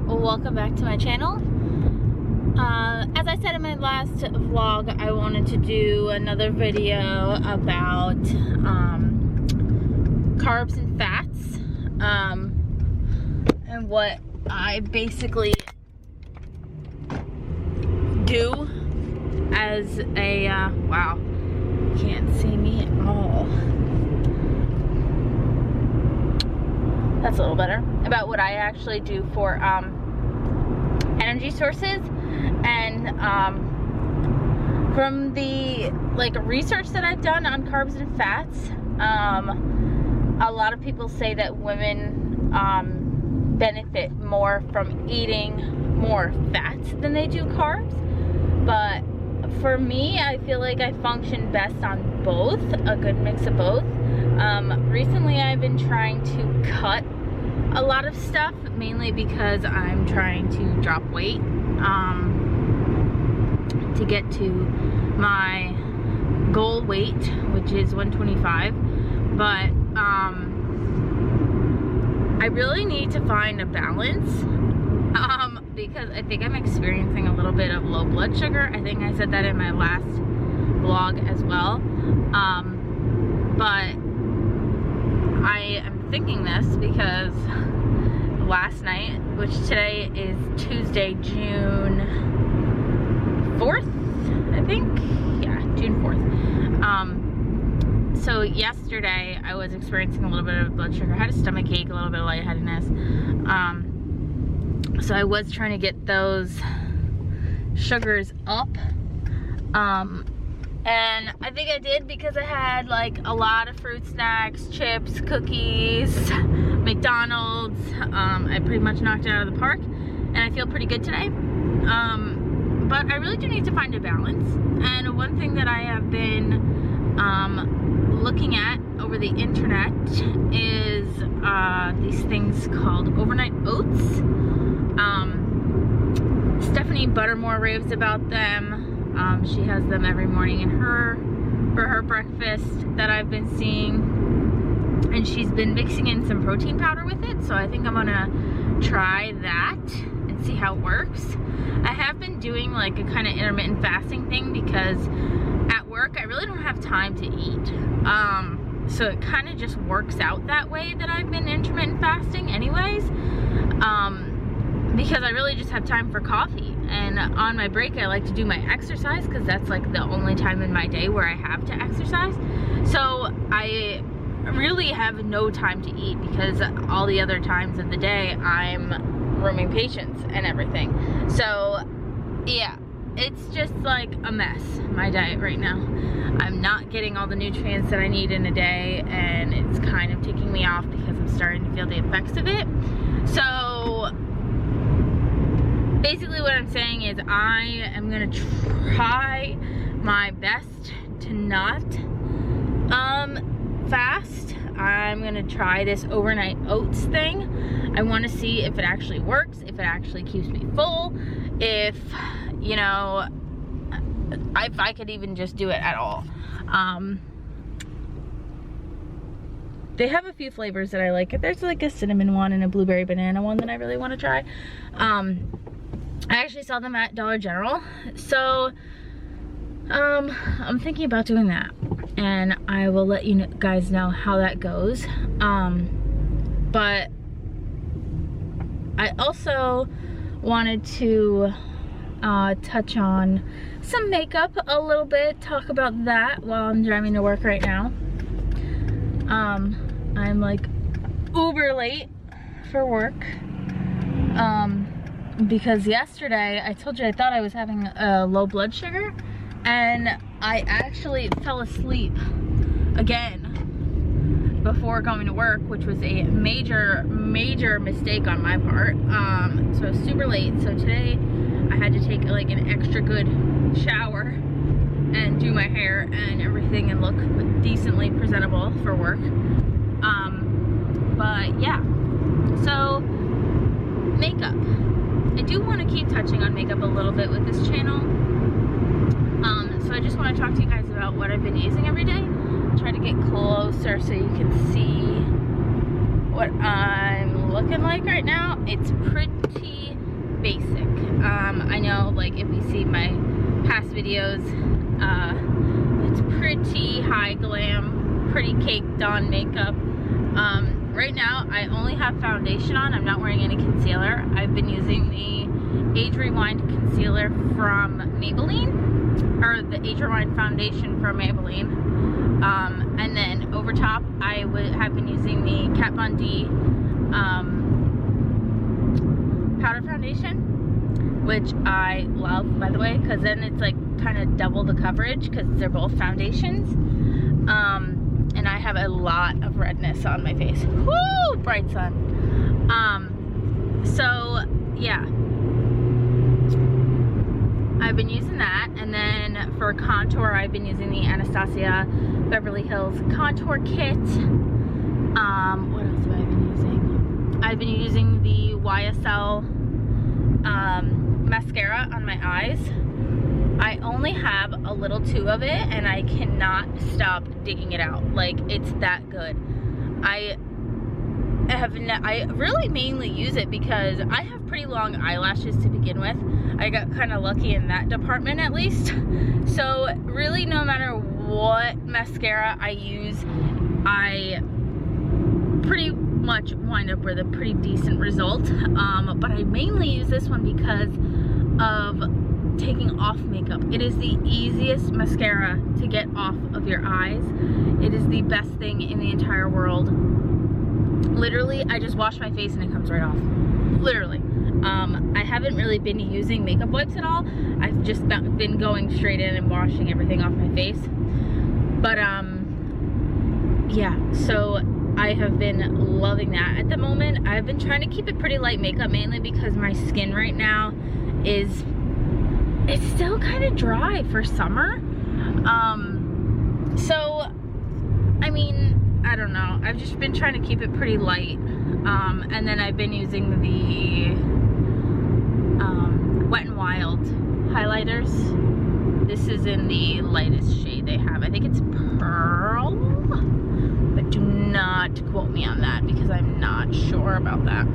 welcome back to my channel. As I said in my last vlog, I wanted to do another video about carbs and fats, and what I basically do as a, wow, can't see me at all. That's a little better. About what I actually do for energy sources, and from the research that I've done on carbs and fats, a lot of people say that women benefit more from eating more fats than they do carbs, but for me, I feel like I function best on both, a good mix of both. Recently I've been trying to cut a lot of stuff, mainly because I'm trying to drop weight to get to my goal weight, which is 125, but I really need to find a balance, because I think I'm experiencing a little bit of low blood sugar. I think I said that in my last vlog as well, but I am thinking this because last night, which today is Tuesday, June 4th, I think, yeah, June 4th. So yesterday I was experiencing a little bit of blood sugar. I had a stomach ache, a little bit of lightheadedness. So I was trying to get those sugars up. And I think I did because I had like a lot of fruit snacks, chips, cookies, McDonald's. I pretty much knocked it out of the park, and I feel pretty good today. But I really do need to find a balance. And one thing that I have been looking at over the internet is these things called overnight oats. Stephanie Buttermore raves about them. She has them every morning for her breakfast that I've been seeing, and she's been mixing in some protein powder with it, so I think I'm gonna try that and see how it works. I have been doing like a kind of intermittent fasting thing because at work I really don't have time to eat, so it kind of just works out that way that I've been intermittent fasting anyways, because I really just have time for coffee. And on my break I like to do my exercise because that's like the only time in my day where I have to exercise. So I really have no time to eat because all the other times of the day I'm rooming patients and everything. So yeah, it's just like a mess, my diet right now. I'm not getting all the nutrients that I need in a day, and it's kind of taking me off because I'm starting to feel the effects of it. So basically what I'm saying is I am gonna try my best to not fast. I'm gonna try this overnight oats thing. I wanna see if it actually works, if it actually keeps me full, if, you know, if I could even just do it at all. They have a few flavors that I like. There's like a cinnamon one and a blueberry banana one that I really wanna try. I actually saw them at Dollar General, so I'm thinking about doing that, and I will let you guys know how that goes. But I also wanted to touch on some makeup a little bit, talk about that while I'm driving to work right now. I'm like uber late for work. Because yesterday I told you I thought I was having low blood sugar, and I actually fell asleep again before going to work, which was a major mistake on my part. So I was super late, so today I had to take like an extra good shower and do my hair and everything and look decently presentable for work. But yeah, so makeup. I do want to keep touching on makeup a little bit with this channel. So I just want to talk to you guys about what I've been using every day. Try to get closer so you can see what I'm looking like right now, it's pretty basic. I know, like, if you see my past videos, it's pretty high glam, pretty caked on makeup. Right now, I only have foundation on. I'm not wearing any concealer. I've been using the Age Rewind concealer from Maybelline, or the Age Rewind foundation from Maybelline. And then over top, I have been using the Kat Von D powder foundation, which I love, by the way, because then it's like kind of double the coverage because they're both foundations. And I have a lot of redness on my face. Woo! Bright sun. So yeah, I've been using that, and then for contour, I've been using the Anastasia Beverly Hills contour kit. What else have I been using? I've been using the YSL mascara on my eyes. I only have a little tube of it, and I cannot stop digging it out. Like, it's that good. I really mainly use it because I have pretty long eyelashes to begin with. I got kind of lucky in that department, at least. So really, no matter what mascara I use, I pretty much wind up with a pretty decent result. But I mainly use this one because of taking off makeup. It is the easiest mascara to get off of your eyes. It is the best thing in the entire world. Literally, I just wash my face and it comes right off. Literally. I haven't really been using makeup wipes at all. I've just been going straight in and washing everything off my face. But yeah, so I have been loving that at the moment. I've been trying to keep it pretty light makeup, mainly because my skin right now it's still kind of dry for summer. So I mean, I don't know, I've just been trying to keep it pretty light. And then I've been using the Wet n Wild highlighters. This is in the lightest shade they have. I think it's Pearl, but do not quote me on that because I'm not sure about that.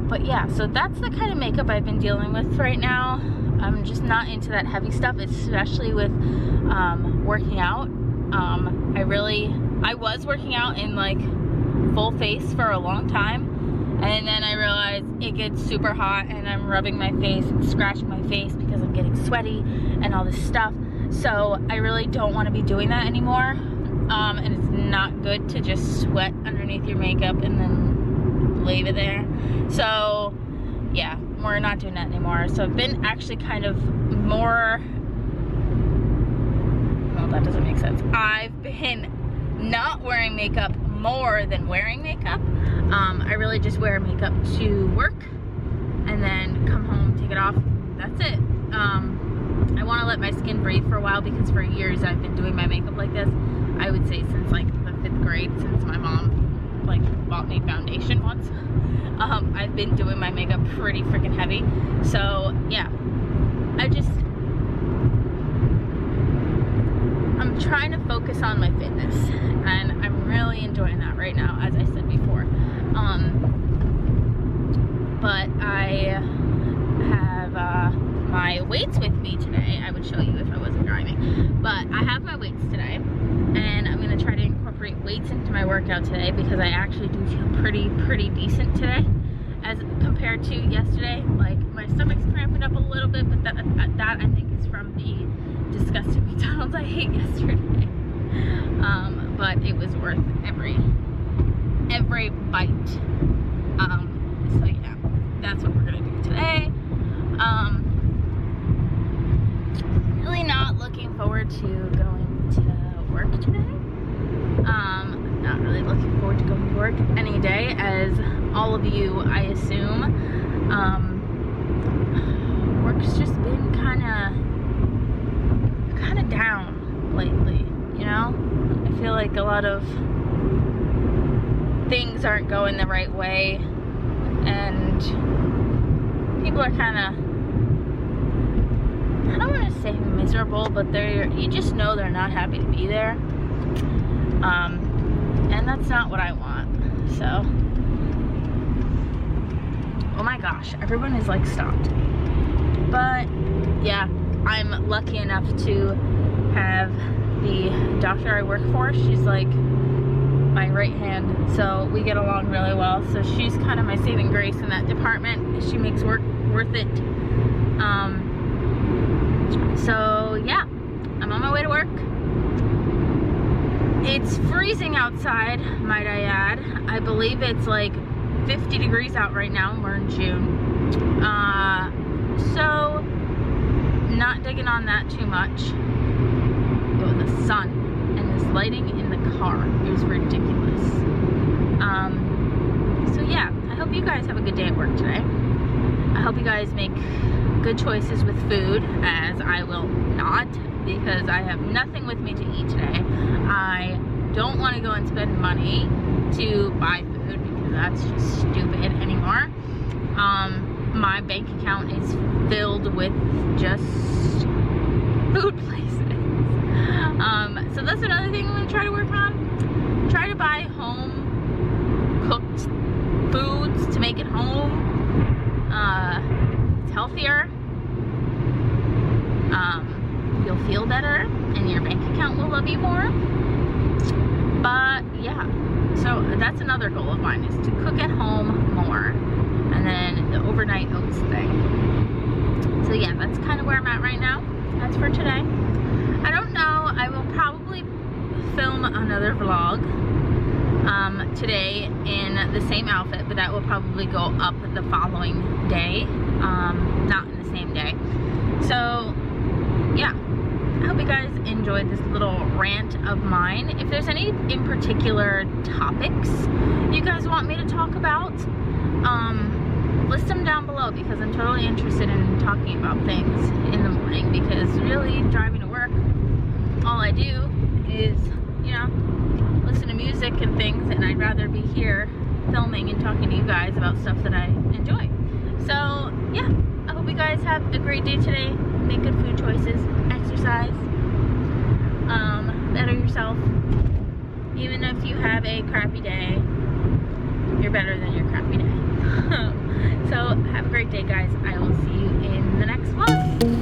But yeah, so that's the kind of makeup I've been dealing with right now. I'm just not into that heavy stuff, especially with working out. I was working out in like full face for a long time, and then I realized it gets super hot and I'm rubbing my face and scratching my face because I'm getting sweaty and all this stuff. So I really don't want to be doing that anymore. And it's not good to just sweat underneath your makeup and then leave it there. So yeah, we're not doing that anymore. So I've been actually kind of more, well, that doesn't make sense. I've been not wearing makeup more than wearing makeup. I really just wear makeup to work and then come home, take it off. That's it. I want to let my skin breathe for a while because for years I've been doing my makeup like this. I would say since like the 5th grade, since my mom like bought me foundation once. I've been doing my makeup pretty freaking heavy. So yeah, I'm trying to focus on my fitness, and I'm really enjoying that right now, as I said before. But I have my weights with me today. I would show you if I wasn't driving, but I have my weights today, and I'm gonna try to incorporate weights into my workout today because I actually do feel pretty decent today as compared to yesterday. Like, my stomach's cramping up a little bit, but that I think is from the disgusting McDonald's I ate yesterday. But it was worth every bite. So yeah, that's what we're gonna do today. Really not looking forward to going to work today. Not really looking forward to going to work any day, as all of you, I assume. Work's just been kind of down lately, you know? I feel like a lot of things aren't going the right way, and people are kind of, I don't want to say miserable, but you just know they're not happy to be there. and that's not what I want. So, oh my gosh, everyone is like stopped. But yeah, I'm lucky enough to have the doctor I work for. She's like my right hand, so we get along really well. So she's kind of my saving grace in that department. She makes work worth it. So yeah, I'm on my way to work. It's freezing outside, might I add. I believe it's like 50 degrees out right now, and we're in June. So not digging on that too much. Oh, the sun and this lighting in the car is ridiculous. So yeah, I hope you guys have a good day at work today. I hope you guys make good choices with food, as I will not, because I have nothing with me to eat today. I don't want to go and spend money to buy food, because that's just stupid anymore. My bank account is filled with just food places. So that's another thing I'm going to try to work on. Try to buy home cooked foods to make at home. It's healthier. You'll feel better, and your bank account will love you more. But yeah, so that's another goal of mine, is to cook at home more, and then the overnight oats thing. So yeah, that's kind of where I'm at right now. That's for today. I don't know, I will probably film another vlog today in the same outfit, but that will probably go up the following day, not in the same day. So yeah, I hope you guys enjoyed this little rant of mine. If there's any in particular topics you guys want me to talk about, list them down below, because I'm totally interested in talking about things in the morning, because really driving to work, all I do is, you know, listen to music and things, and I'd rather be here filming and talking to you guys about stuff that I enjoy. So yeah, I hope you guys have a great day today. Make good food choices, exercise, better yourself. Even if you have a crappy day, you're better than your crappy day. So have a great day, guys. I will see you in the next vlog.